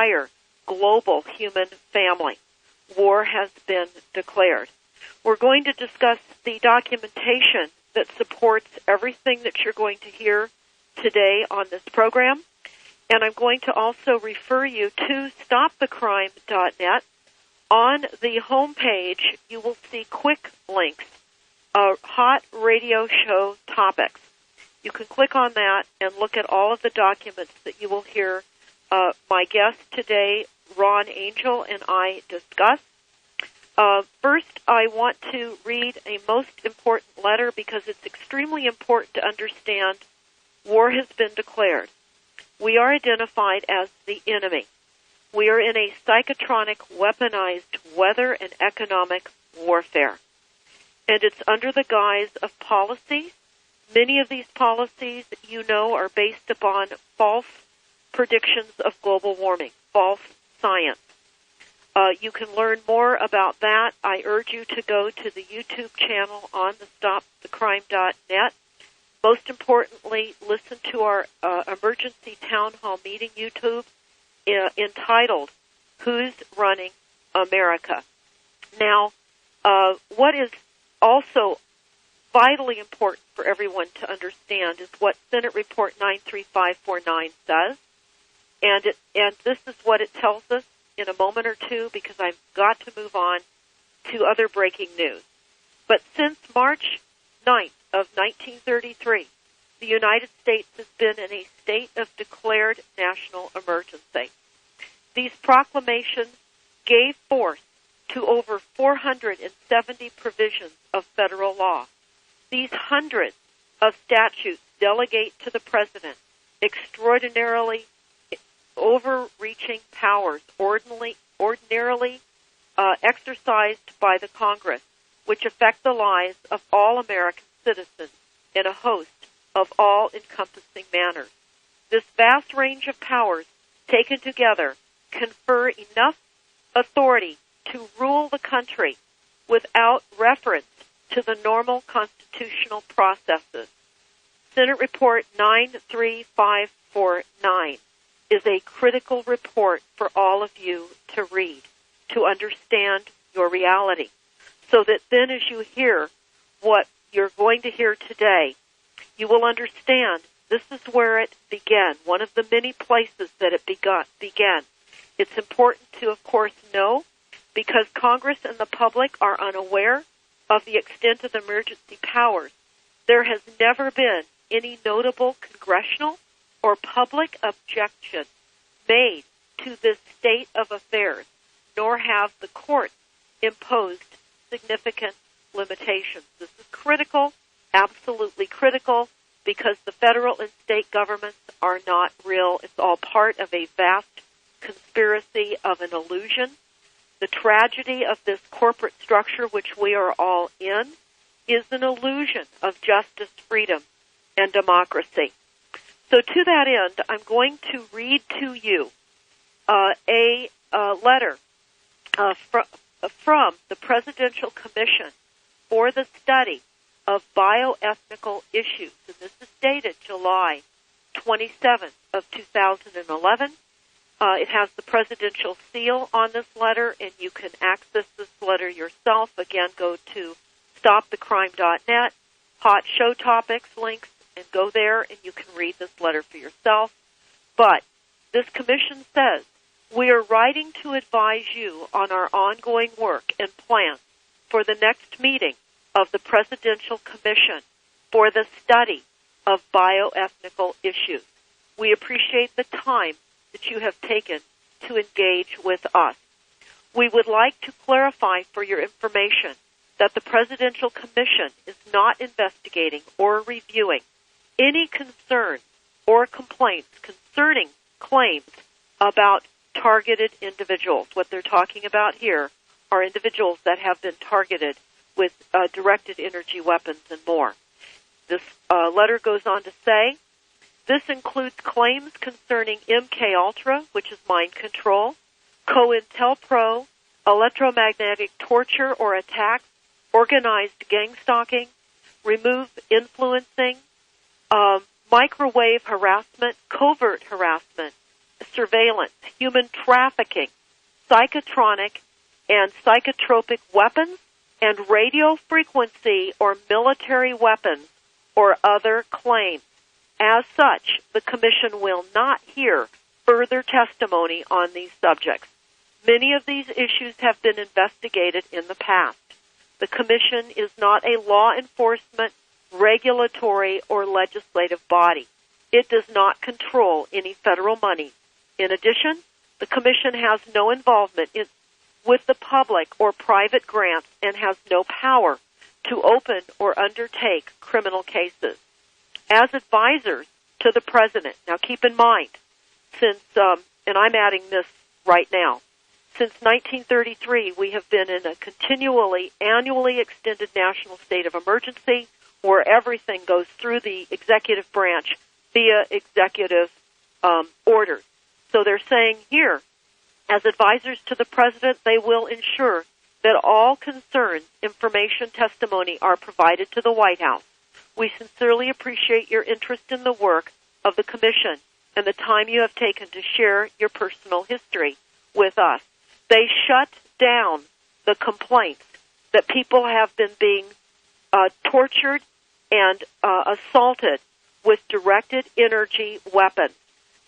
entire global human family. War has been declared. We're going to discuss the documentation that supports everything that you're going to hear today on this program. And I'm going to also refer you to stopthecrime.net. On the home page, you will see quick links, hot radio show topics. You can click on that and look at all of the documents that you will hear my guest today, Ron Angell, and I discuss. First, I want to read a most important letter because it's extremely important to understand war has been declared. We are identified as the enemy. We are in a psychotronic, weaponized weather and economic warfare. And it's under the guise of policies. Many of these policies, you know, are based upon false predictions of global warming, false science. You can learn more about that. I urge you to go to the YouTube channel on the stopthecrime.net. Most importantly, listen to our emergency town hall meeting YouTube entitled, Who's Running America? Now, what is also vitally important for everyone to understand is what Senate Report 93549 says, and this is what it tells us in a moment or two because I've got to move on to other breaking news. But since March 9th of 1933, the United States has been in a state of declared national emergency. These proclamations gave force to over 470 provisions of federal law. These hundreds of statutes delegate to the President extraordinarily overreaching powers ordinarily exercised by the Congress, which affect the lives of all American citizens in a host of all-encompassing manners. This vast range of powers, taken together, confer enough authority to rule the country without reference to the normal constitutional processes. Senate Report 93549 is a critical report for all of you to read, to understand your reality, so that then as you hear what you're going to hear today, you will understand this is where it began, one of the many places that it began. It's important to, of course, know, because Congress and the public are unaware of the extent of the emergency powers. There has never been any notable congressional or public objection made to this state of affairs, nor have the courts imposed significant limitations. This is critical, absolutely critical, because the federal and state governments are not real. It's all part of a vast conspiracy of an illusion. The tragedy of this corporate structure, which we are all in, is an illusion of justice, freedom, and democracy. So to that end, I'm going to read to you a letter from the Presidential Commission for the Study of Bioethnical Issues. And this is dated July 27th of 2011. It has the presidential seal on this letter, and you can access this letter yourself. Again, go to stopthecrime.net, hot show topics links, and go there, and you can read this letter for yourself. But this commission says, we are writing to advise you on our ongoing work and plans for the next meeting of the Presidential Commission for the Study of Bioethnical Issues. We appreciate the time that you have taken to engage with us. We would like to clarify for your information that the Presidential Commission is not investigating or reviewing any concerns or complaints concerning claims about targeted individuals. What they're talking about here are individuals that have been targeted with directed energy weapons and more. This letter goes on to say, this includes claims concerning MKUltra, which is mind control, COINTELPRO, electromagnetic torture or attacks, organized gang stalking, remove influencing, microwave harassment, covert harassment, surveillance, human trafficking, psychotronic and psychotropic weapons, and radio frequency or military weapons or other claims. As such, the Commission will not hear further testimony on these subjects. Many of these issues have been investigated in the past. The Commission is not a law enforcement, regulatory, or legislative body. It does not control any federal money. In addition, the Commission has no involvement with the public or private grants and has no power to open or undertake criminal cases. As advisors to the President, now keep in mind, since, and I'm adding this right now, since 1933, we have been in a continually, annually extended national state of emergency where everything goes through the executive branch via executive orders. So they're saying here, as advisors to the President, they will ensure that all concerns, information, testimony are provided to the White House. We sincerely appreciate your interest in the work of the Commission and the time you have taken to share your personal history with us. They shut down the complaints that people have been being tortured and assaulted with directed energy weapons.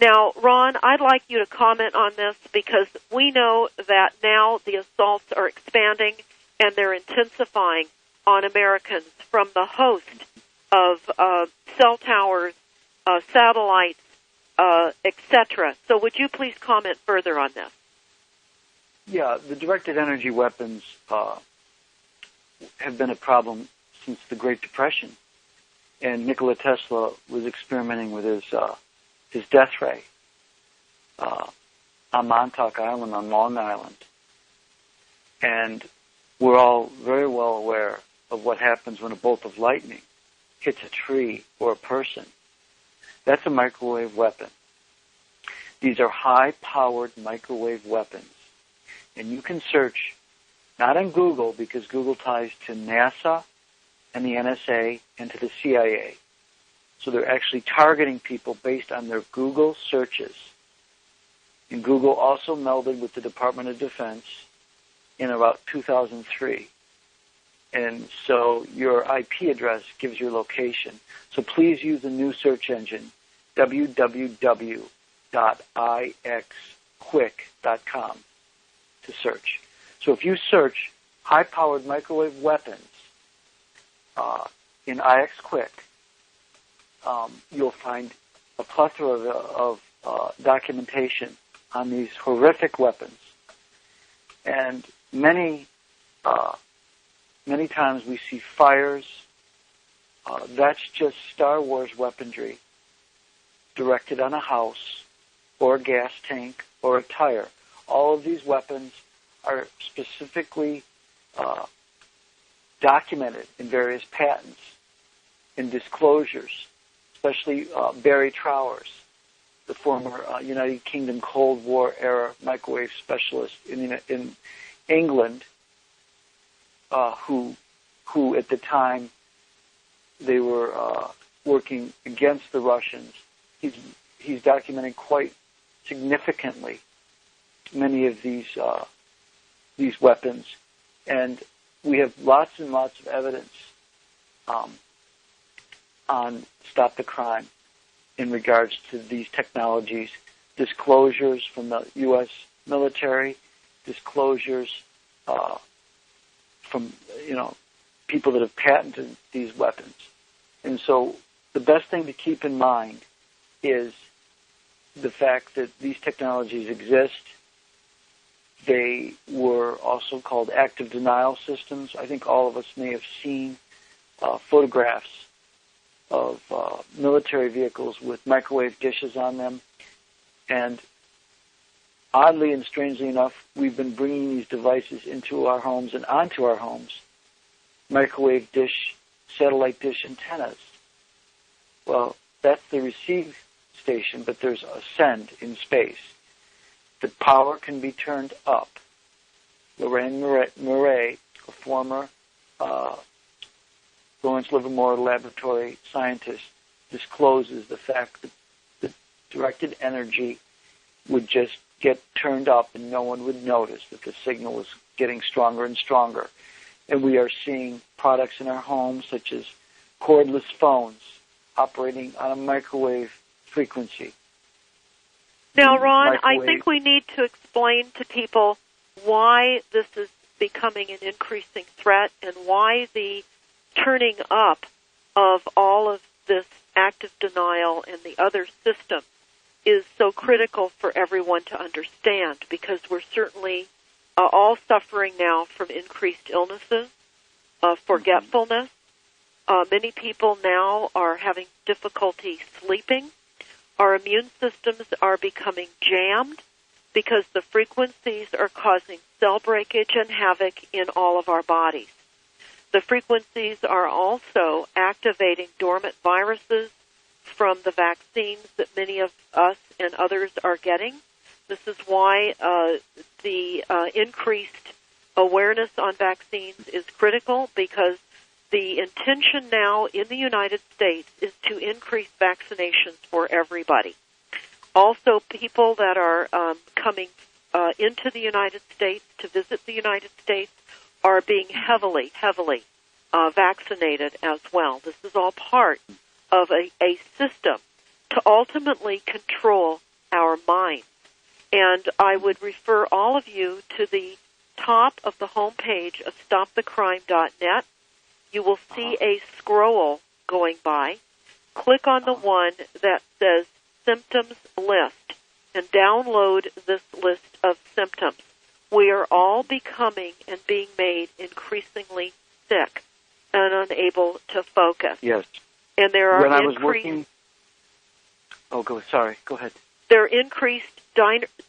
Now, Ron, I'd like you to comment on this because we know that now the assaults are expanding and they're intensifying on Americans from the host of cell towers, satellites, etc. So would you please comment further on this? Yeah, the directed energy weapons have been a problem since the Great Depression. And Nikola Tesla was experimenting with his death ray on Montauk Island on Long Island. And we're all very well aware of what happens when a bolt of lightning hits a tree or a person. That's a microwave weapon. These are high-powered microwave weapons. And you can search, not on Google, because Google ties to NASA and the NSA and to the CIA. So they're actually targeting people based on their Google searches. And Google also melded with the Department of Defense in about 2003. And so your IP address gives your location. So please use the new search engine, www.ixquick.com, to search. So if you search high-powered microwave weapons in ixquick, you'll find a plethora of documentation on these horrific weapons. And many times we see fires. That's just Star Wars weaponry directed on a house or a gas tank or a tire. All of these weapons are specifically documented in various patents and disclosures, especially Barry Trowers, the former United Kingdom Cold War era microwave specialist in England, who at the time they were working against the Russians. He's documenting quite significantly many of these weapons, and we have lots and lots of evidence on Stop the Crime in regards to these technologies, disclosures from the U.S. military, disclosures from people that have patented these weapons. And so the best thing to keep in mind is the fact that these technologies exist. They were also called active denial systems. I think all of us may have seen photographs of military vehicles with microwave dishes on them. And oddly and strangely enough, we've been bringing these devices into our homes and onto our homes. Microwave dish, satellite dish antennas. Well, that's the receive station, but there's a send in space. The power can be turned up. Lorraine Murray, a former Lawrence Livermore laboratory scientist, discloses the fact that the directed energy would just get turned up and no one would notice that the signal was getting stronger and stronger. And we are seeing products in our homes such as cordless phones operating on a microwave frequency. Now, Ron, I think we need to explain to people why this is becoming an increasing threat and why the turning up of all of this active denial and the other systems is so critical for everyone to understand, because we're certainly all suffering now from increased illnesses, forgetfulness. Many people now are having difficulty sleeping. Our immune systems are becoming jammed because the frequencies are causing cell breakage and havoc in all of our bodies. The frequencies are also activating dormant viruses from the vaccines that many of us and others are getting. This is why the increased awareness on vaccines is critical, because the intention now in the United States is to increase vaccinations for everybody. Also, people that are coming into the United States to visit the United States are being heavily vaccinated as well. This is all part of a system to ultimately control our minds. And I would refer all of you to the top of the homepage of StopTheCrime.net. You will see a scroll going by. Click on the one that says Symptoms List and download this list of symptoms. We are all becoming and being made increasingly sick and unable to focus. Yes. And there are When I was working... Go ahead. There are increased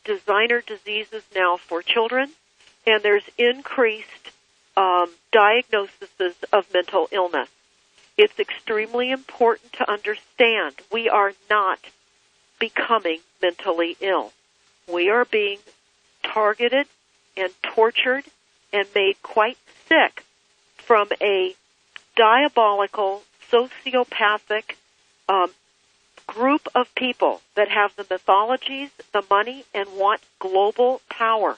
designer diseases now for children, and there's increased diagnoses of mental illness. It's extremely important to understand we are not becoming mentally ill. We are being targeted and tortured and made quite sick from a diabolical, sociopathic group of people that have the mythologies, the money, and want global power,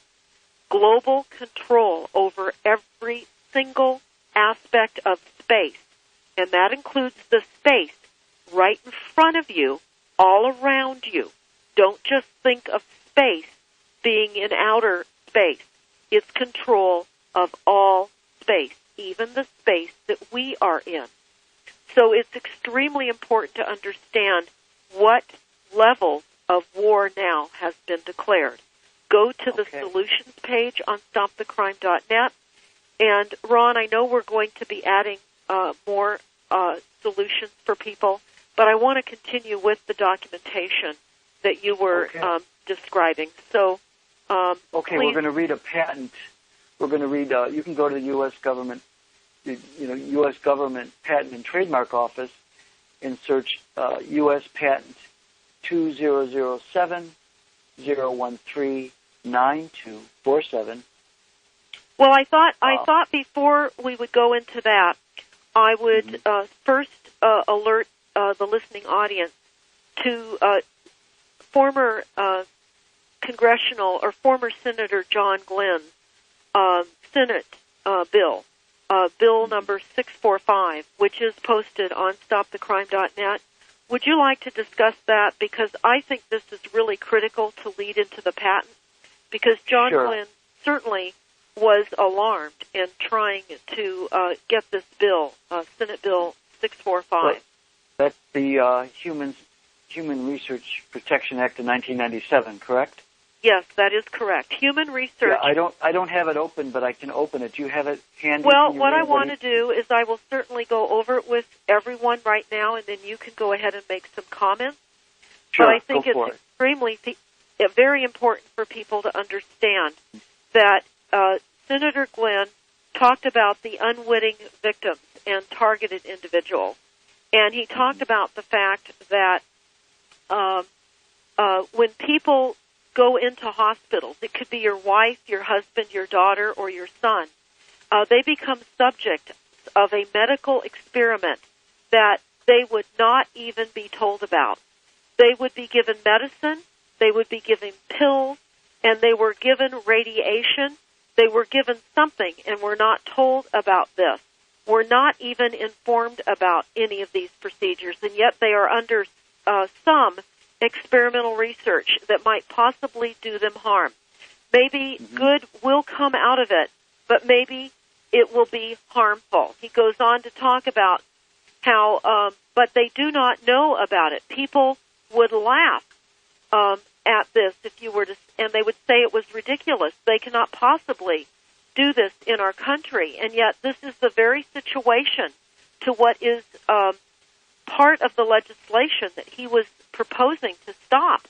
global control over every single aspect of space. And that includes the space right in front of you, all around you. Don't just think of space being in outer space. It's control of all space, even the space that we are in. So it's extremely important to understand what level of war now has been declared. Go to the solutions page on StopTheCrime.net. And, Ron, I know we're going to be adding more solutions for people, but I want to continue with the documentation that you were describing. So, please. We're going to read a patent. We're going to read, you can go to the U.S. government, U.S. government Patent and Trademark Office and search U.S. Patent 2007-013-9247. Well, I thought before we would go into that, I would first alert the listening audience to former congressional or former Senator John Glenn's Senate bill. Bill number 645, which is posted on StopTheCrime.net. Would you like to discuss that? Because I think this is really critical to lead into the patent, because John Glenn certainly was alarmed and trying to get this bill, Senate Bill 645. That's the Human Research Protection Act of 1997, correct? Yes, that is correct. Human research. Yeah, I don't have it open, but I can open it. Do you have it handy? Well, what I want to do is I will certainly go over it with everyone right now, and then you can go ahead and make some comments. Sure, but I think it's extremely, very important for people to understand that Senator Glenn talked about the unwitting victims and targeted individuals, and he talked about the fact that when people go into hospitals, it could be your wife, your husband, your daughter, or your son, they become subject of a medical experiment that they would not even be told about. They would be given medicine they would be given pills, and they were given radiation. They were given something, and we're not told about this. We're not even informed about any of these procedures, and yet they are under some experimental research that might possibly do them harm. Maybe good will come out of it, but maybe it will be harmful. He goes on to talk about how, but they do not know about it. People would laugh at this if you were to, and they would say it was ridiculous. They cannot possibly do this in our country, and yet this is the very situation to what is part of the legislation that he was proposing to stop.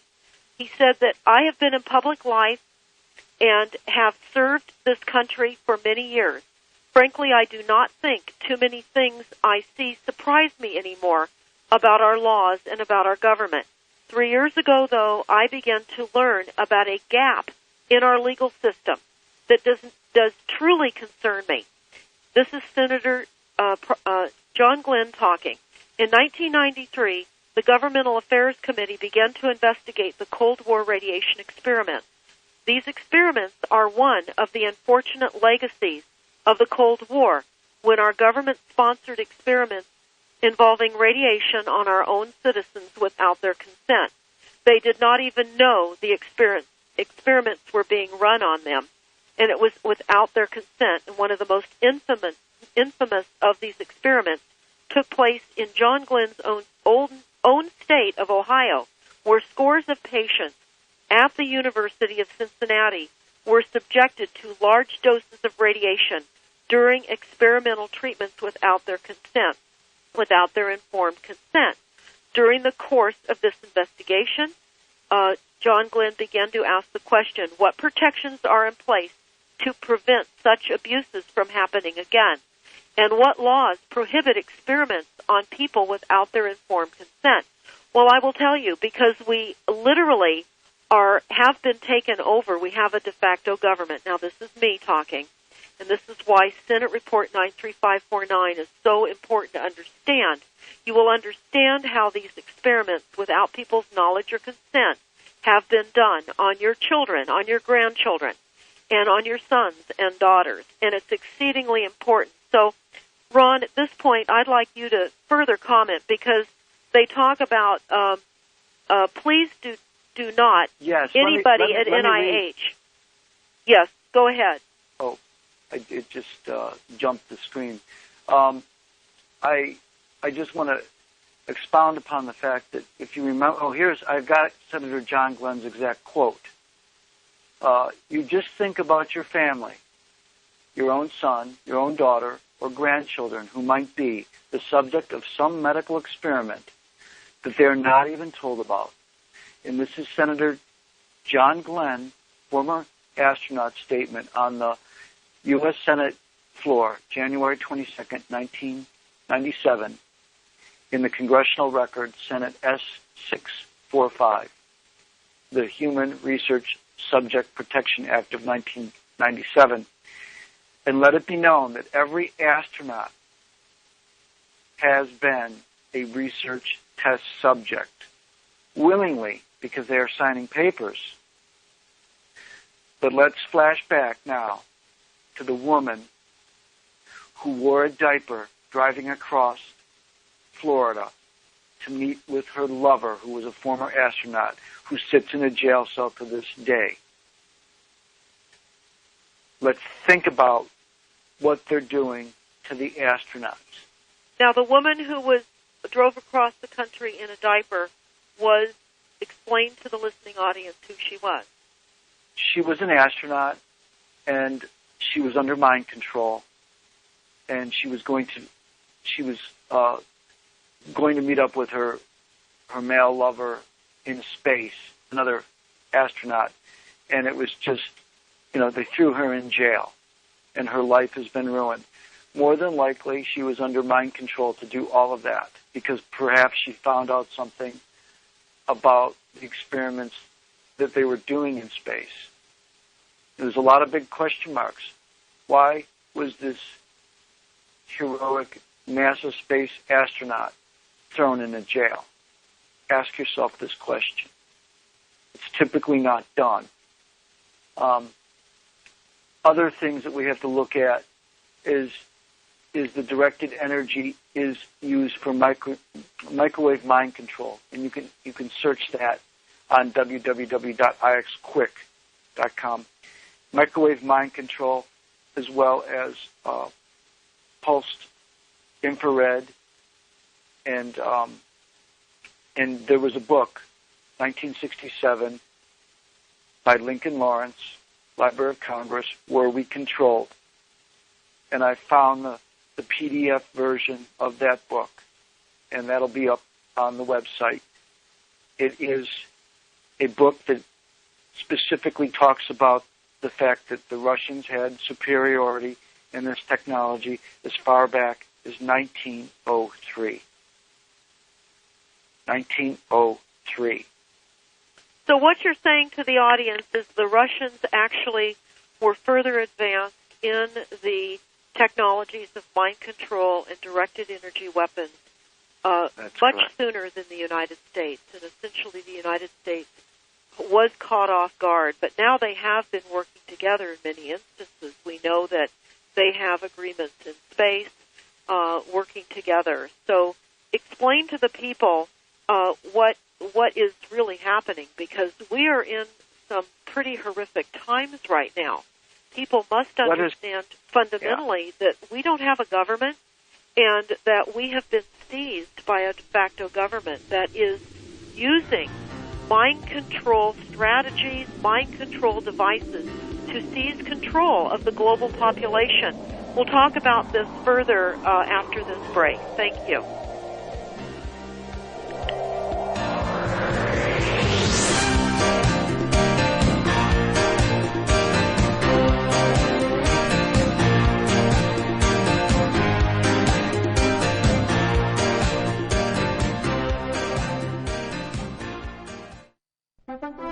He said that I have been in public life and have served this country for many years. Frankly, I do not think too many things I see surprise me anymore about our laws and about our government. 3 years ago, though, I began to learn about a gap in our legal system that does truly concern me. This is Senator John Glenn talking. In 1993, the Governmental Affairs Committee began to investigate the Cold War radiation experiments. These experiments are one of the unfortunate legacies of the Cold War, when our government-sponsored experiments involving radiation on our own citizens without their consent. They did not even know the experiments were being run on them, and it was without their consent. And one of the most infamous of these experiments took place in John Glenn's own state of Ohio, where scores of patients at the University of Cincinnati were subjected to large doses of radiation during experimental treatments without their consent, without their informed consent. During the course of this investigation, John Glenn began to ask the question, what protections are in place to prevent such abuses from happening again? And what laws prohibit experiments on people without their informed consent? Well, I will tell you, because we literally have been taken over. We have a de facto government. Now, this is me talking, and this is why Senate Report 93549 is so important to understand. You will understand how these experiments, without people's knowledge or consent, have been done on your children, on your grandchildren, and on your sons and daughters, and it's exceedingly important. So, Ron, at this point, I'd like you to further comment, because they talk about, please do not, anybody at NIH. Yes, go ahead. Oh, it just jumped the screen. I just want to expound upon the fact that if you remember, I've got Senator John Glenn's exact quote. You just think about your family, your own son, your own daughter, or grandchildren who might be the subject of some medical experiment that they're not even told about. And this is Senator John Glenn, former astronaut, statement on the U.S. Senate floor, January 22nd, 1997, in the Congressional Record, Senate S645, the Human Research Subject Protection Act of 1997. And let it be known that every astronaut has been a research test subject, willingly, because they are signing papers. But let's flash back now to the woman who wore a diaper driving across Florida to meet with her lover, who was a former astronaut, who sits in a jail cell to this day. Let's think about what they're doing to the astronauts. Now, the woman who drove across the country in a diaper was explained to the listening audience who she was. She was an astronaut, and she was under mind control, and she was going to meet up with her male lover in space, another astronaut, and it was just, they threw her in jail, and her life has been ruined. More than likely, she was under mind control to do all of that, because perhaps she found out something about the experiments that they were doing in space. There's a lot of big question marks. Why was this heroic NASA space astronaut thrown in a jail? Ask yourself this question. It's typically not done. Other things that we have to look at is the directed energy is used for microwave mind control, and you can search that on www.ixquick.com. Microwave mind control, as well as pulsed infrared, and there was a book, 1967, by Lincoln Lawrence, Library of Congress, Were We Controlled? And I found the PDF version of that book, and that'll be up on the website. It is a book that specifically talks about the fact that the Russians had superiority in this technology as far back as 1903. 1903. So what you're saying to the audience is the Russians actually were further advanced in the technologies of mind control and directed energy weapons much sooner than the United States. And essentially the United States was caught off guard. But now they have been working together in many instances. We know that they have agreements in space working together. So explain to the people what is really happening, because we are in some pretty horrific times right now. People must understand fundamentally that we don't have a government and that we have been seized by a de facto government that is using mind control strategies, mind control devices to seize control of the global population. We'll talk about this further after this break. Thank you.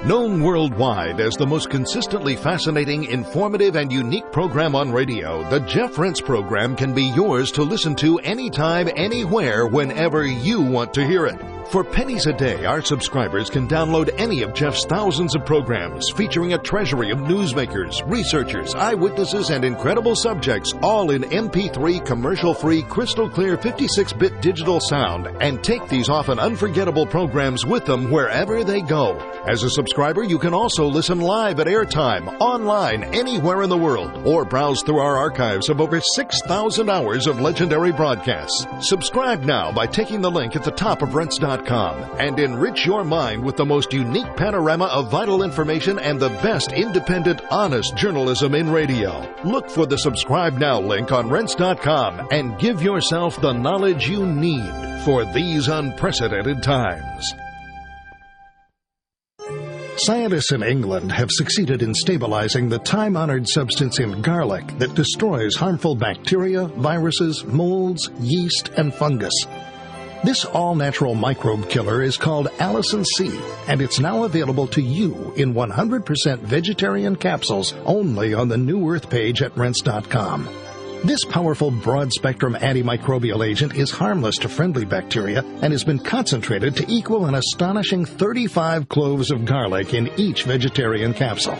Known worldwide as the most consistently fascinating, informative, and unique program on radio, the Jeff Rense program can be yours to listen to anytime, anywhere, whenever you want to hear it. For pennies a day, our subscribers can download any of Jeff's thousands of programs featuring a treasury of newsmakers, researchers, eyewitnesses, and incredible subjects, all in MP3 commercial-free, crystal-clear 56-bit digital sound, and take these often unforgettable programs with them wherever they go. As a subscriber, you can also listen live at airtime, online, anywhere in the world, or browse through our archives of over 6,000 hours of legendary broadcasts. Subscribe now by taking the link at the top of Rense.com and enrich your mind with the most unique panorama of vital information and the best independent, honest journalism in radio. Look for the Subscribe Now link on Rense.com and give yourself the knowledge you need for these unprecedented times. Scientists in England have succeeded in stabilizing the time-honored substance in garlic that destroys harmful bacteria, viruses, molds, yeast, and fungus. This all-natural microbe killer is called Allicin C, and it's now available to you in 100% vegetarian capsules only on the New Earth page at Rense.com. This powerful broad-spectrum antimicrobial agent is harmless to friendly bacteria and has been concentrated to equal an astonishing 35 cloves of garlic in each vegetarian capsule.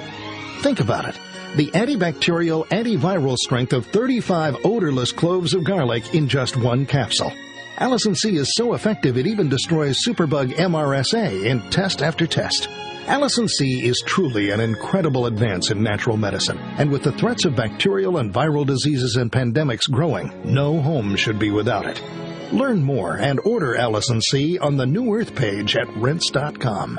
Think about it. The antibacterial, antiviral strength of 35 odorless cloves of garlic in just one capsule. Allicin C is so effective it even destroys superbug MRSA in test after test. Allicin C is truly an incredible advance in natural medicine, and with the threats of bacterial and viral diseases and pandemics growing, no home should be without it. Learn more and order Allicin C on the New Earth page at Rense.com.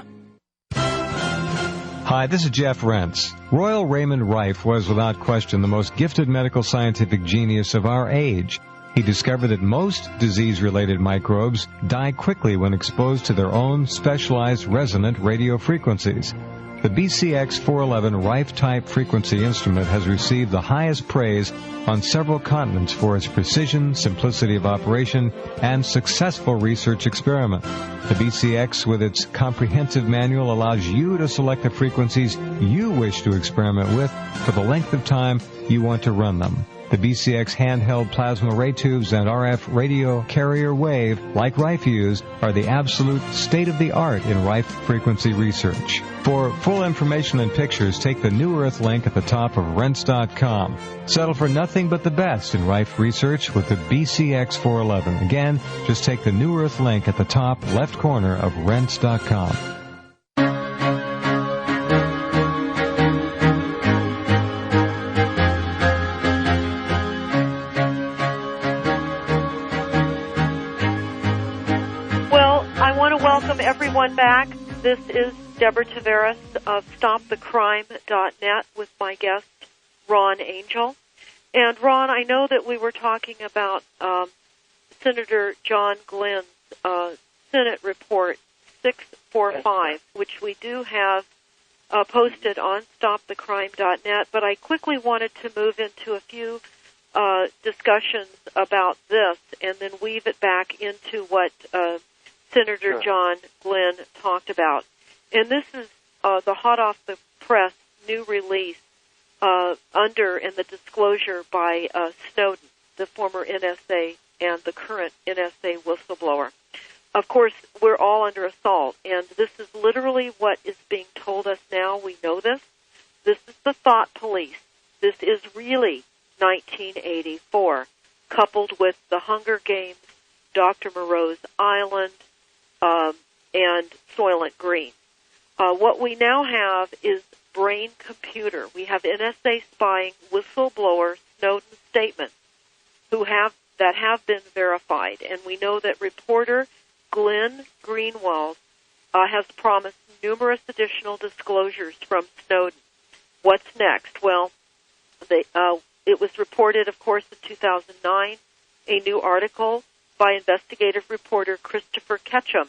Hi, this is Jeff Rense. Royal Raymond Rife was without question the most gifted medical scientific genius of our age. He discovered that most disease-related microbes die quickly when exposed to their own specialized resonant radio frequencies. The BCX 411 Rife-type frequency instrument has received the highest praise on several continents for its precision, simplicity of operation, and successful research experiment. The BCX, with its comprehensive manual, allows you to select the frequencies you wish to experiment with for the length of time you want to run them. The BCX handheld plasma ray tubes and RF radio carrier wave, like Rife used, are the absolute state-of-the-art in Rife frequency research. For full information and pictures, take the New Earth link at the top of Rense.com. Settle for nothing but the best in Rife research with the BCX 411. Again, just take the New Earth link at the top left corner of Rense.com. Welcome everyone back. This is Deborah Tavares of StopTheCrime.net with my guest, Ron Angell. And Ron, I know that we were talking about Senator John Glenn's Senate Report 645, which we do have posted on StopTheCrime.net, but I quickly wanted to move into a few discussions about this and then weave it back into what Senator John Glenn talked about. And this is the hot-off-the-press new release under and the disclosure by Snowden, the former NSA and the current NSA whistleblower. Of course, we're all under assault, and this is literally what is being told us now. We know this. This is the thought police. This is really 1984, coupled with the Hunger Games, Dr. Moreau's Island, and Soylent Green. What we now have is brain computer. We have NSA spying whistleblower Snowden statements that have been verified, and we know that reporter Glenn Greenwald has promised numerous additional disclosures from Snowden. What's next? Well, it was reported, of course, in 2009, a new article by investigative reporter Christopher Ketchum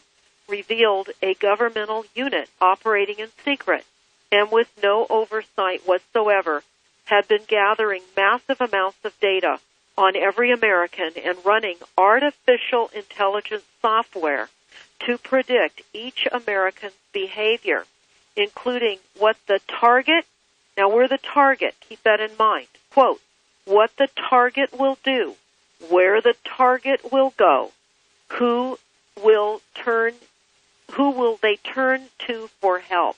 revealed a governmental unit operating in secret and with no oversight whatsoever had been gathering massive amounts of data on every American and running artificial intelligence software to predict each American's behavior, including what the target, now we're the target, keep that in mind, quote, what the target will do, where the target will go, who will they turn to for help.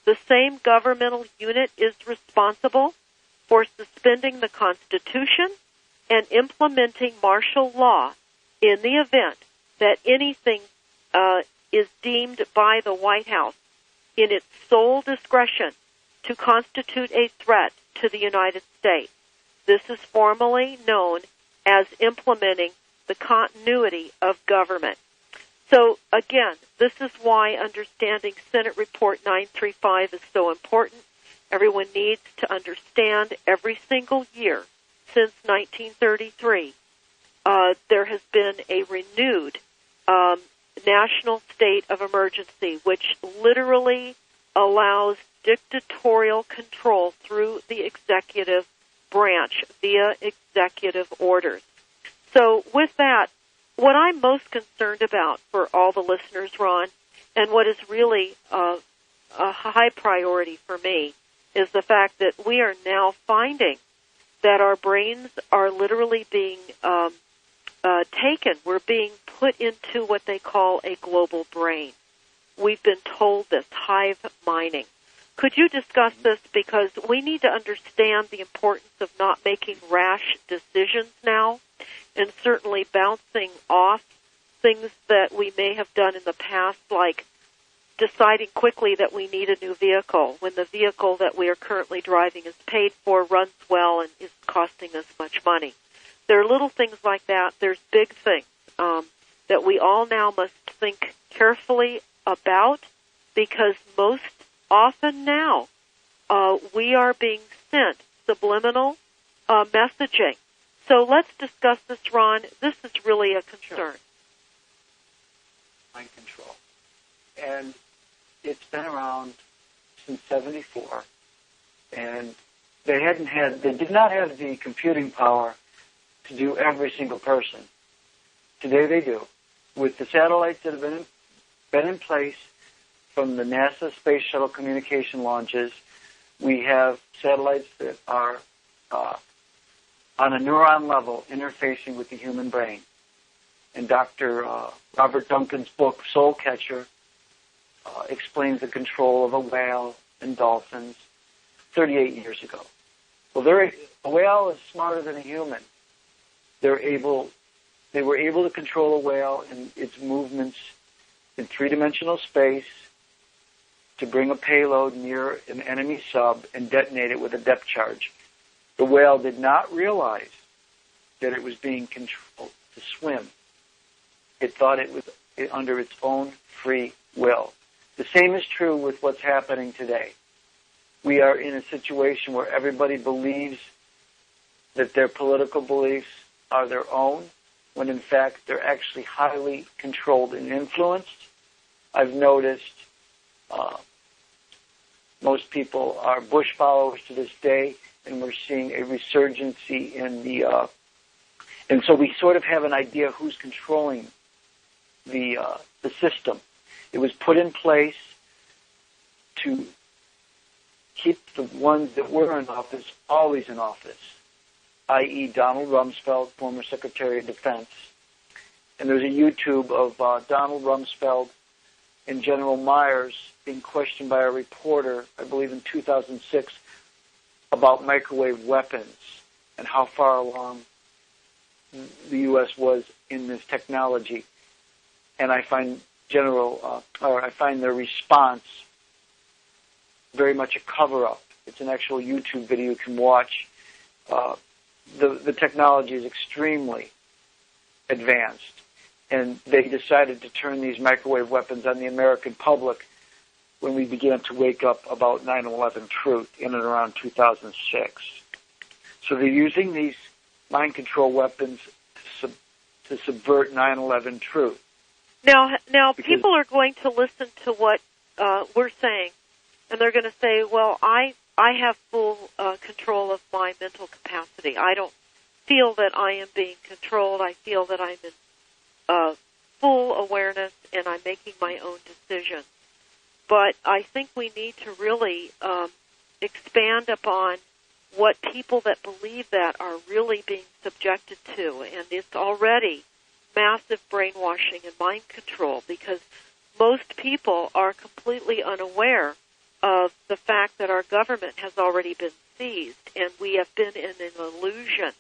The same governmental unit is responsible for suspending the Constitution and implementing martial law in the event that anything is deemed by the White House in its sole discretion to constitute a threat to the United States. This is formally known as implementing the continuity of government. So, again, this is why understanding Senate Report 935 is so important. Everyone needs to understand every single year since 1933, there has been a renewed national state of emergency, which literally allows dictatorial control through the executive branch via executive orders. So with that, what I'm most concerned about for all the listeners, Ron, and what is really a high priority for me, is the fact that we are now finding that our brains are literally being taken. We're being put into what they call a global brain. We've been told this, hive mining. Could you discuss this? Because we need to understand the importance of not making rash decisions now, and certainly bouncing off things that we may have done in the past, like deciding quickly that we need a new vehicle when the vehicle that we are currently driving is paid for, runs well, and is costing us much money. There are little things like that. There's big things that we all now must think carefully about, because most often now we are being sent subliminal messaging. So let's discuss this, Ron. This is really a concern. Sure. Mind control. And it's been around since 74, and they did not have the computing power to do every single person. Today they do. With the satellites that have been in place from the NASA Space Shuttle communication launches, we have satellites that are on a neuron level interfacing with the human brain. And Dr. Robert Duncan's book, Soul Catcher, explains the control of a whale and dolphins 38 years ago. Well, a whale is smarter than a human. They were able to control a whale and its movements in three-dimensional space to bring a payload near an enemy sub and detonate it with a depth charge. The whale did not realize that it was being controlled to swim. It thought it was under its own free will. The same is true with what's happening today. We are in a situation where everybody believes that their political beliefs are their own, when in fact they're actually highly controlled and influenced. I've noticed most people are Bush followers to this day, and we're seeing a resurgency in the, and so we sort of have an idea who's controlling the system. It was put in place to keep the ones that were in office always in office, i.e. Donald Rumsfeld, former Secretary of Defense. And there's a YouTube of Donald Rumsfeld and General Myers being questioned by a reporter, I believe in 2006, about microwave weapons and how far along the U.S. was in this technology. And I find their response very much a cover-up. It's an actual YouTube video you can watch. The technology is extremely advanced, and they decided to turn these microwave weapons on the American public when we began to wake up about 9/11 truth in and around 2006. So they're using these mind control weapons to subvert 9/11 truth. Now people are going to listen to what we're saying, and they're going to say, well, I have full control of my mental capacity. I don't feel that I am being controlled. I feel that I'm in full awareness, and I'm making my own decisions. But I think we need to really expand upon what people that believe that are really being subjected to, and it's already massive brainwashing and mind control, because most people are completely unaware of the fact that our government has already been seized, and we have been in an illusion.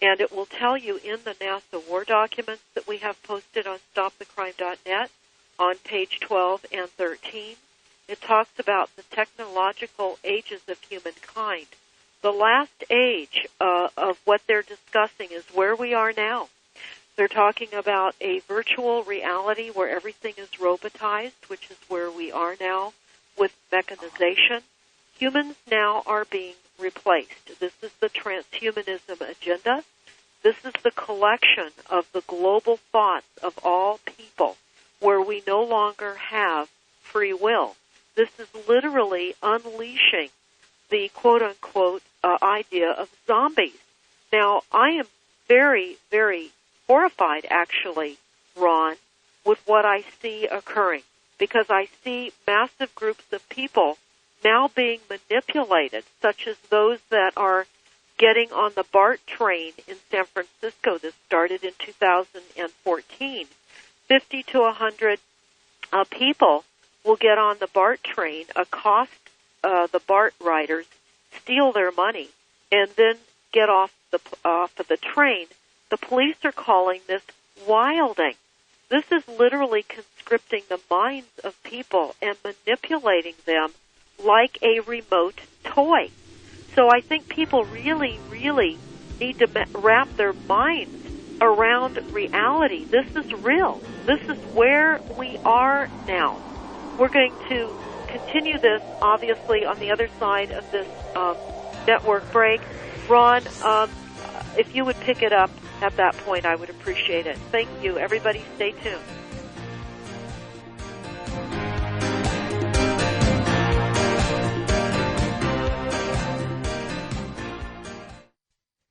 And it will tell you in the NASA war documents that we have posted on stopthecrime.net on page 12 and 13. It talks about the technological ages of humankind. The last age of what they're discussing is where we are now. They're talking about a virtual reality where everything is robotized, which is where we are now with mechanization. Humans now are being replaced. This is the transhumanism agenda. This is the collection of the global thoughts of all people where we no longer have free will. This is literally unleashing the quote-unquote idea of zombies. Now, I am very, very horrified, actually, Ron, with what I see occurring, because I see massive groups of people now being manipulated, such as those that are getting on the BART train in San Francisco. This started in 2014. 50 to 100 people will get on the BART train, accost the BART riders, steal their money, and then get off of the train. The police are calling this wilding. This is literally conscripting the minds of people and manipulating them like a remote toy. So I think people really, really need to wrap their minds around reality. This is real. This is where we are now. We're going to continue this, obviously, on the other side of this network break. Ron, if you would pick it up at that point, I would appreciate it. Thank you. Everybody stay tuned.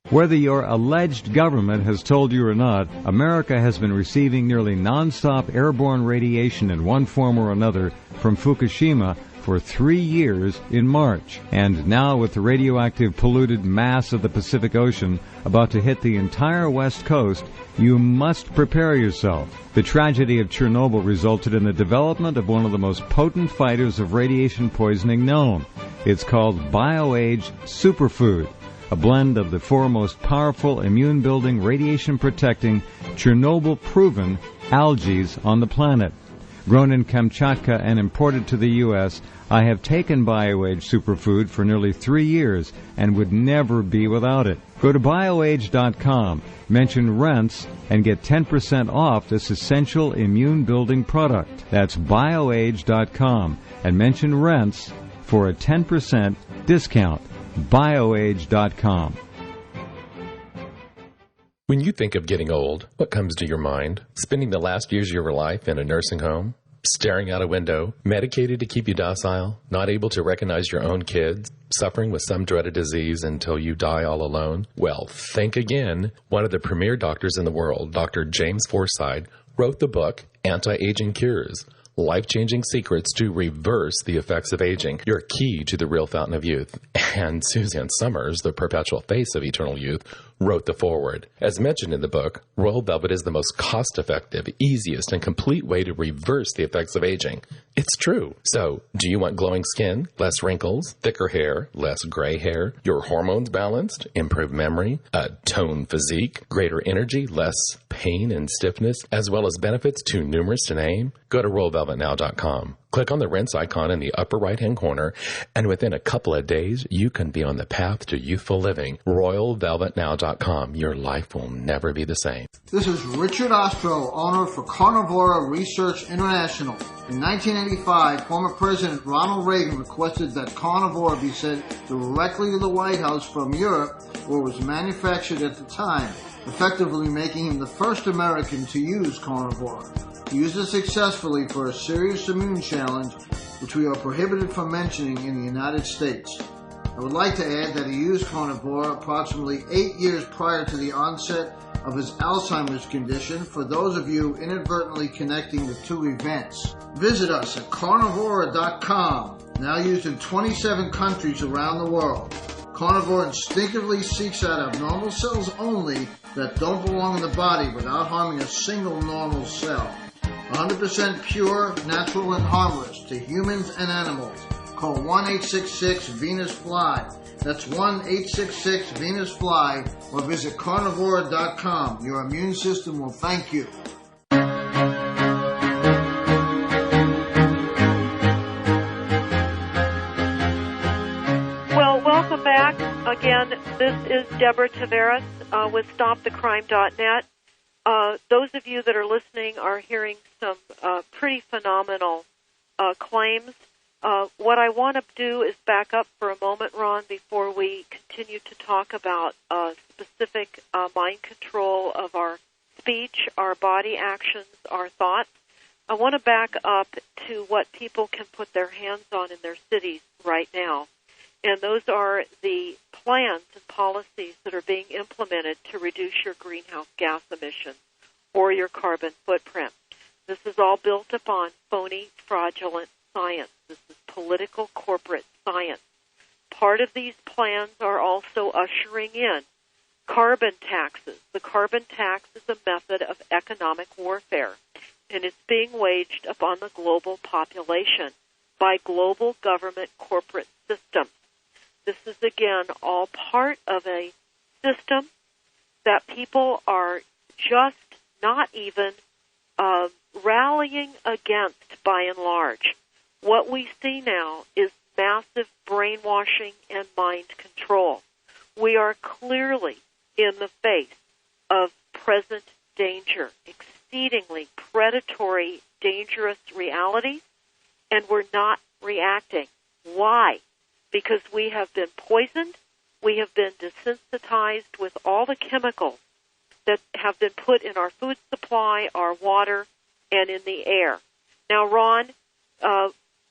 Whether your alleged government has told you or not, America has been receiving nearly nonstop airborne radiation in one form or another from Fukushima for 3 years in March. And now with the radioactive polluted mass of the Pacific Ocean about to hit the entire West Coast, you must prepare yourself. The tragedy of Chernobyl resulted in the development of one of the most potent fighters of radiation poisoning known. It's called BioAge Superfood, a blend of the 4 most powerful immune-building, radiation-protecting, Chernobyl-proven algae on the planet. Grown in Kamchatka and imported to the U.S., I have taken BioAge Superfood for nearly 3 years and would never be without it. Go to bioage.com, mention RENTS, and get 10% off this essential immune-building product. That's bioage.com, and mention RENTS for a 10% discount. bioage.com. When you think of getting old, what comes to your mind? Spending the last years of your life in a nursing home? Staring out a window? Medicated to keep you docile? Not able to recognize your own kids? Suffering with some dreaded disease until you die all alone? Well, think again. One of the premier doctors in the world, Dr. James Forsythe, wrote the book Anti-Aging Cures: Life-Changing Secrets to Reverse the Effects of Aging, your key to the real fountain of youth. And Suzanne Summers, the perpetual face of eternal youth, wrote the foreword. As mentioned in the book, Royal Velvet is the most cost-effective, easiest, and complete way to reverse the effects of aging. It's true. So, do you want glowing skin, less wrinkles, thicker hair, less gray hair, your hormones balanced, improved memory, a toned physique, greater energy, less pain and stiffness, as well as benefits too numerous to name? Go to RoyalVelvetNow.com. Click on the rinse icon in the upper right-hand corner, and within a couple of days, you can be on the path to youthful living. RoyalVelvetNow.com. Your life will never be the same. This is Richard Ostro, owner for Carnivora Research International. In 1985, former President Ronald Reagan requested that Carnivora be sent directly to the White House from Europe, where it was manufactured at the time, effectively making him the first American to use Carnivora. He used it successfully for a serious immune challenge, which we are prohibited from mentioning in the United States. I would like to add that he used Carnivora approximately 8 years prior to the onset of his Alzheimer's condition, for those of you inadvertently connecting the two events. Visit us at carnivora.com, now used in 27 countries around the world. Carnivore instinctively seeks out abnormal cells only that don't belong in the body without harming a single normal cell. 100% pure, natural, and harmless to humans and animals. Call 1-866-VENUS-FLY. That's 1-866-VENUS-FLY, or visit carnivora.com. Your immune system will thank you. Well, welcome back. Again, this is Deborah Tavares with StopTheCrime.net. Those of you that are listening are hearing some pretty phenomenal claims. What I want to do is back up for a moment, Ron, before we continue to talk about specific mind control of our speech, our body actions, our thoughts. I want to back up to what people can put their hands on in their cities right now. And those are the plans and policies that are being implemented to reduce your greenhouse gas emissions or your carbon footprint. This is all built upon phony, fraudulent science. This is political corporate science. Part of these plans are also ushering in carbon taxes. The carbon tax is a method of economic warfare, and it's being waged upon the global population by global government corporate systems. This is, again, all part of a system that people are just not even rallying against by and large. What we see now is massive brainwashing and mind control. We are clearly in the face of present danger, exceedingly predatory, dangerous realities, and we're not reacting. Why? Because we have been poisoned, we have been desensitized with all the chemicals that have been put in our food supply, our water, and in the air. Now, Ron,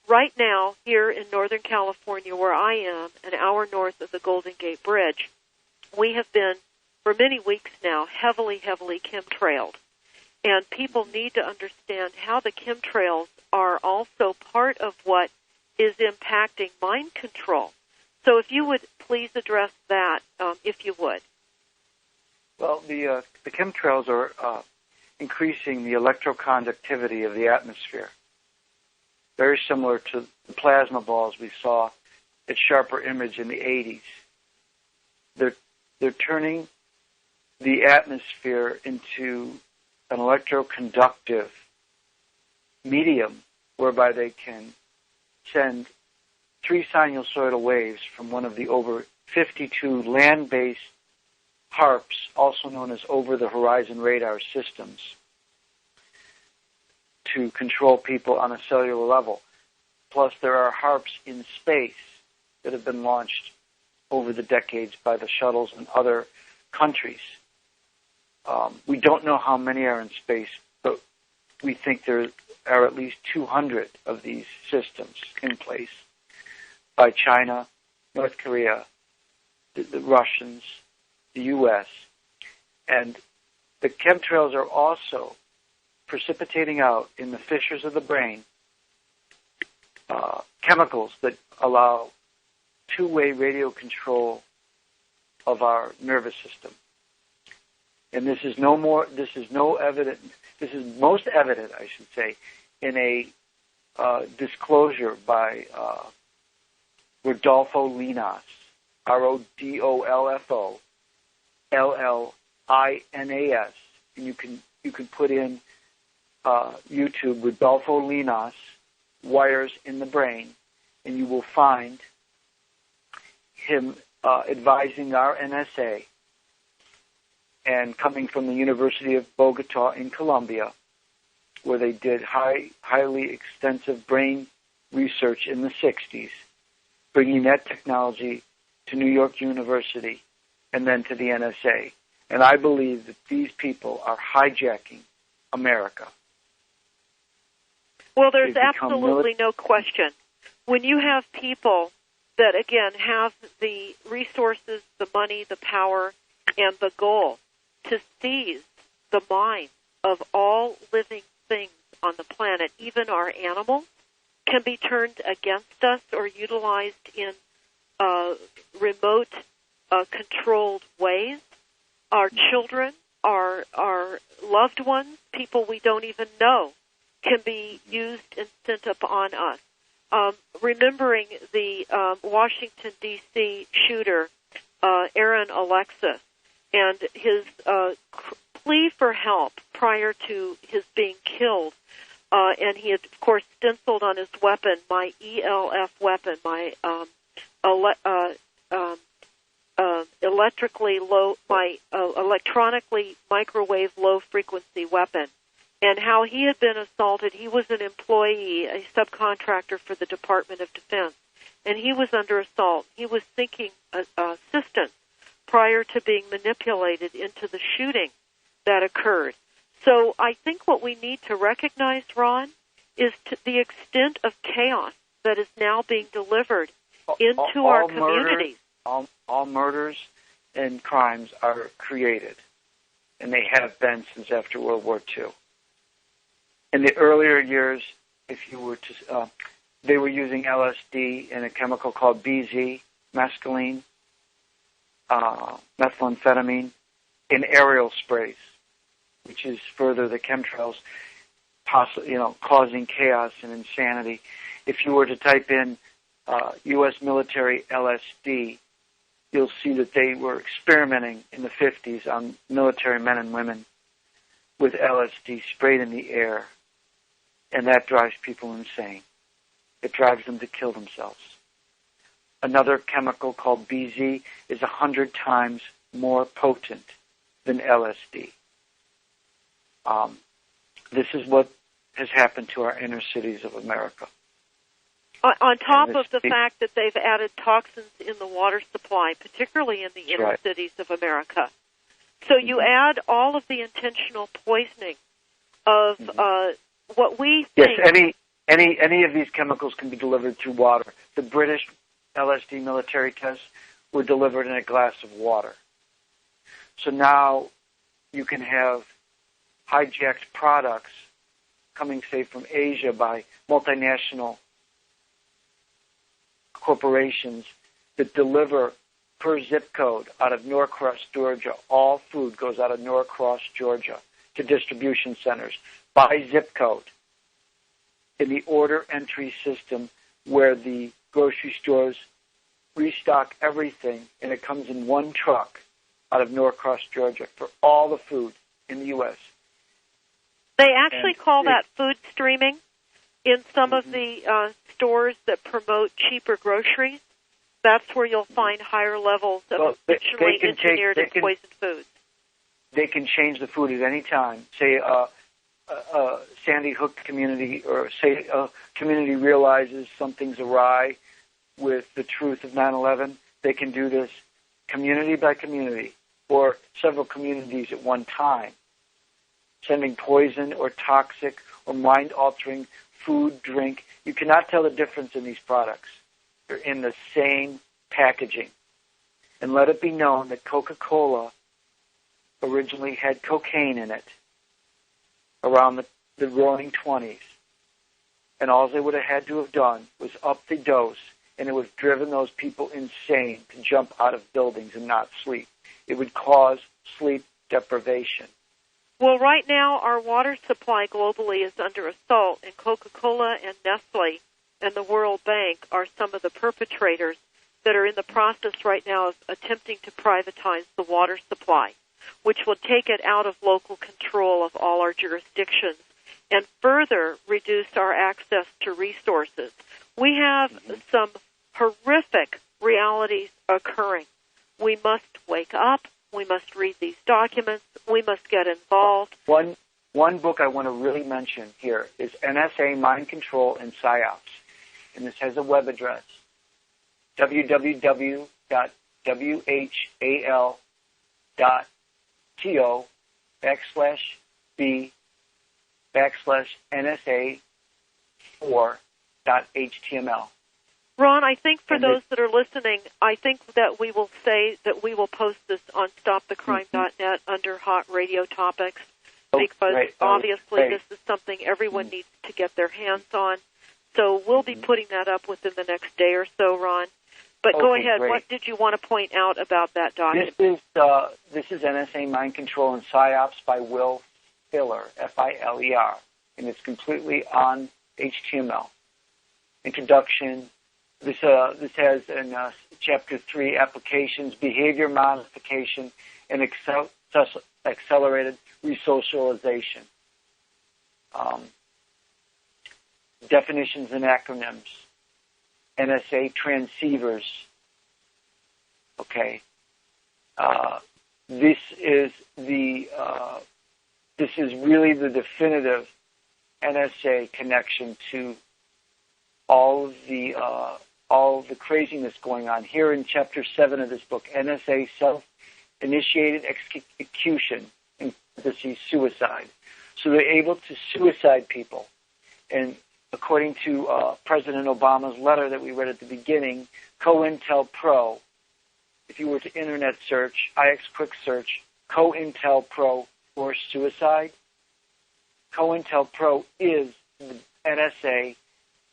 right now, here in Northern California, where I am, an hour north of the Golden Gate Bridge, we have been, for many weeks now, heavily chemtrailed. And people need to understand how the chemtrails are also part of what is impacting mind control. So if you would please address that, if you would. Well, the chemtrails are increasing the electroconductivity of the atmosphere, very similar to the plasma balls we saw at Sharper Image in the 80s. They're turning the atmosphere into an electroconductive medium whereby they can send 3 sinusoidal waves from one of the over 52 land-based HARPs, also known as over-the-horizon radar systems, to control people on a cellular level. Plus, there are HARPs in space that have been launched over the decades by the shuttles and other countries. We don't know how many are in space, but we think there are at least 200 of these systems in place by China, North Korea, the Russians, the U.S., and the chemtrails are also precipitating out in the fissures of the brain chemicals that allow two-way radio control of our nervous system. And this is most evident, I should say, in a disclosure by Rodolfo Linas, Rodolfo Linas, and you can put in YouTube Rodolfo Linas, wires in the brain, and you will find him advising our NSA and coming from the University of Bogota in Colombia, where they did highly extensive brain research in the 60s, bringing that technology to New York University and then to the NSA. And I believe that these people are hijacking America. Well, there's absolutely no question. When you have people that, again, have the resources, the money, the power, and the goal to seize the mind of all living things on the planet, even our animals, can be turned against us or utilized in remote, controlled ways. Our children, our loved ones, people we don't even know, can be used and sent upon us. Remembering the Washington, D.C. shooter, Aaron Alexis, and his plea for help prior to his being killed, and he had, of course, stenciled on his weapon, my ELF weapon, my electronically microwave low frequency weapon, and how he had been assaulted. He was an employee, a subcontractor for the Department of Defense, and he was under assault. He was seeking assistance prior to being manipulated into the shooting that occurred. So I think what we need to recognize, Ron, is to the extent of chaos that is now being delivered into our communities. All murders and crimes are created, and they have been since after World War II. In the earlier years, if you were to, they were using LSD and a chemical called BZ, mescaline, methamphetamine, in aerial sprays, which is further the chemtrails, causing chaos and insanity. If you were to type in U.S. military LSD, you'll see that they were experimenting in the 50s on military men and women with LSD sprayed in the air, and that drives people insane. It drives them to kill themselves. Another chemical called BZ is 100 times more potent than LSD. This is what has happened to our inner cities of America. On top of the fact that they've added toxins in the water supply, particularly in the inner cities of America. So you add all of the intentional poisoning of what we think... Yes, any of these chemicals can be delivered through water. The British LSD military tests were delivered in a glass of water. So now you can have hijacked products coming, say, from Asia by multinational corporations that deliver per zip code out of Norcross, Georgia. All food goes out of Norcross, Georgia to distribution centers by zip code in the order entry system where the grocery stores restock everything, and it comes in one truck out of Norcross, Georgia for all the food in the U.S. They actually call that food streaming in some of the stores that promote cheaper groceries. That's where you'll find higher levels of intentionally engineered and poisoned foods. They can change the food at any time. Say Sandy Hook community, or say a community realizes something's awry with the truth of 9/11. They can do this community by community or several communities at one time, sending poison or toxic or mind-altering food, drink. You cannot tell the difference in these products. They're in the same packaging. And let it be known that Coca-Cola originally had cocaine in it around the roaring 20s. And all they would have had to have done was up the dose, and it would have driven those people insane to jump out of buildings and not sleep. It would cause sleep deprivation. Well, right now our water supply globally is under assault, and Coca-Cola and Nestle and the World Bank are some of the perpetrators that are in the process right now of attempting to privatize the water supply, which will take it out of local control of all our jurisdictions and further reduce our access to resources. We have some horrific realities occurring. We must wake up. We must read these documents. We must get involved. One book I want to really mention here is NSA Mind Control and PSYOPs. And this has a web address, www.whal.to/NSA4.html. Ron, I think for those that are listening, I think that we will say that we will post this on stopthecrime.net under hot radio topics, because obviously this is something everyone needs to get their hands on. So we'll be putting that up within the next day or so, Ron. But go ahead. Great. What did you want to point out about that document? This is NSA Mind Control and PSYOPs by Will Filler, Filer, and it's completely on HTML. Introduction. This has in Chapter 3 applications, behavior modification, and accelerated resocialization. Definitions and acronyms. NSA transceivers. Okay. This is really the definitive NSA connection to all of the craziness going on. Here in Chapter 7 of this book, NSA self-initiated execution, in parentheses, suicide. So they're able to suicide people. And according to President Obama's letter that we read at the beginning, COINTELPRO, if you were to internet search, IX quick search, COINTELPRO for suicide, COINTELPRO is the NSA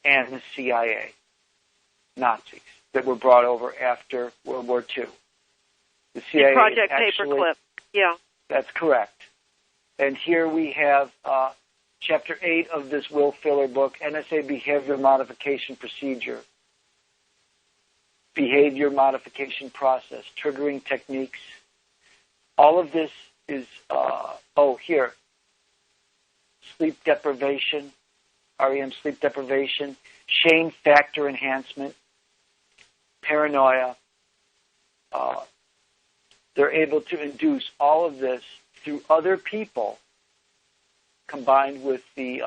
and the CIA, Nazis, that were brought over after World War II. The CIA Project Paperclip, yeah. That's correct. And here we have Chapter 8 of this Will Filler book, NSA Behavior Modification Procedure. Behavior modification process, triggering techniques. All of this is, here. Sleep deprivation, REM sleep deprivation, shame factor enhancement, paranoia. They're able to induce all of this through other people, combined with the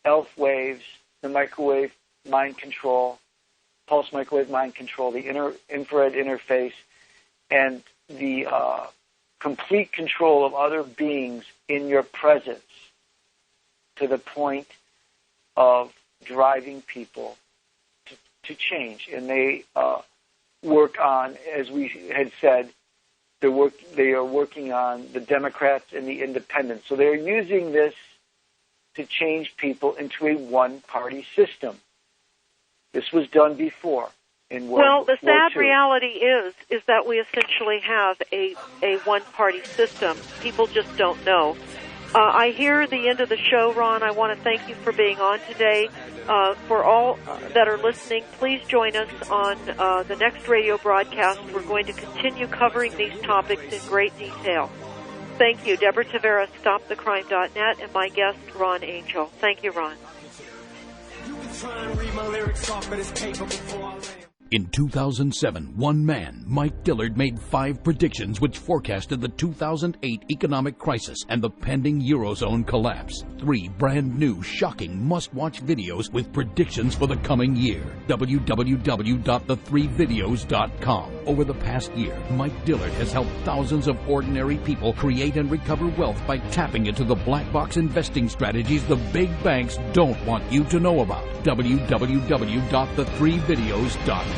ELF waves, the microwave mind control, pulse microwave mind control, the infrared interface, and the complete control of other beings in your presence to the point of driving people to change. And they work on, as we had said, they are working on the Democrats and the Independents. So they're using this to change people into a one-party system. This was done before in World Well, the War sad II. reality is that we essentially have a one-party system. People just don't know. I hear the end of the show, Ron. I want to thank you for being on today. For all that are listening, please join us on the next radio broadcast. We're going to continue covering these topics in great detail. Thank you. Deborah Tavares, StopTheCrime.net, and my guest, Ron Angell. Thank you, Ron. In 2007, one man, Mike Dillard, made 5 predictions which forecasted the 2008 economic crisis and the pending Eurozone collapse. 3 brand new, shocking, must-watch videos with predictions for the coming year. www.the3videos.com. Over the past year, Mike Dillard has helped thousands of ordinary people create and recover wealth by tapping into the black box investing strategies the big banks don't want you to know about. www.the3videos.com.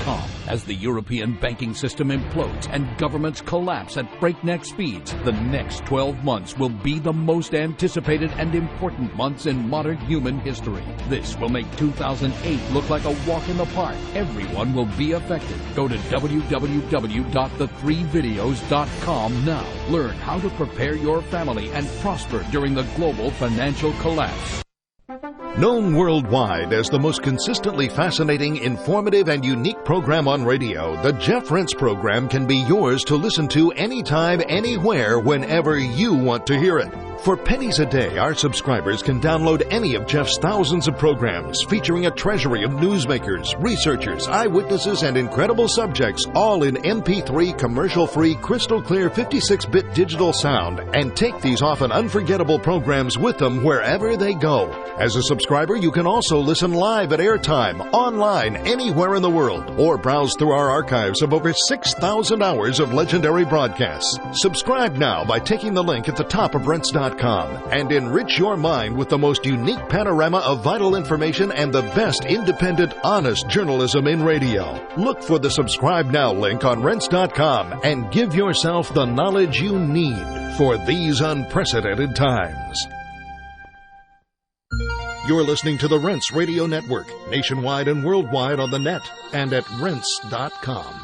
As the European banking system implodes and governments collapse at breakneck speeds, the next 12 months will be the most anticipated and important months in modern human history. This will make 2008 look like a walk in the park. Everyone will be affected. Go to www.the3videos.com now. Learn how to prepare your family and prosper during the global financial collapse. Known worldwide as the most consistently fascinating, informative, and unique program on radio, the Jeff Rense program can be yours to listen to anytime, anywhere, whenever you want to hear it. For pennies a day, our subscribers can download any of Jeff's thousands of programs featuring a treasury of newsmakers, researchers, eyewitnesses, and incredible subjects, all in MP3 commercial-free, crystal-clear 56-bit digital sound, and take these often unforgettable programs with them wherever they go. As a subscriber, you can also listen live at airtime, online, anywhere in the world, or browse through our archives of over 6,000 hours of legendary broadcasts. Subscribe now by taking the link at the top of Rense.com and enrich your mind with the most unique panorama of vital information and the best independent, honest journalism in radio. Look for the Subscribe Now link on Rense.com and give yourself the knowledge you need for these unprecedented times. You're listening to the Rense Radio Network, nationwide and worldwide on the net and at Rense.com.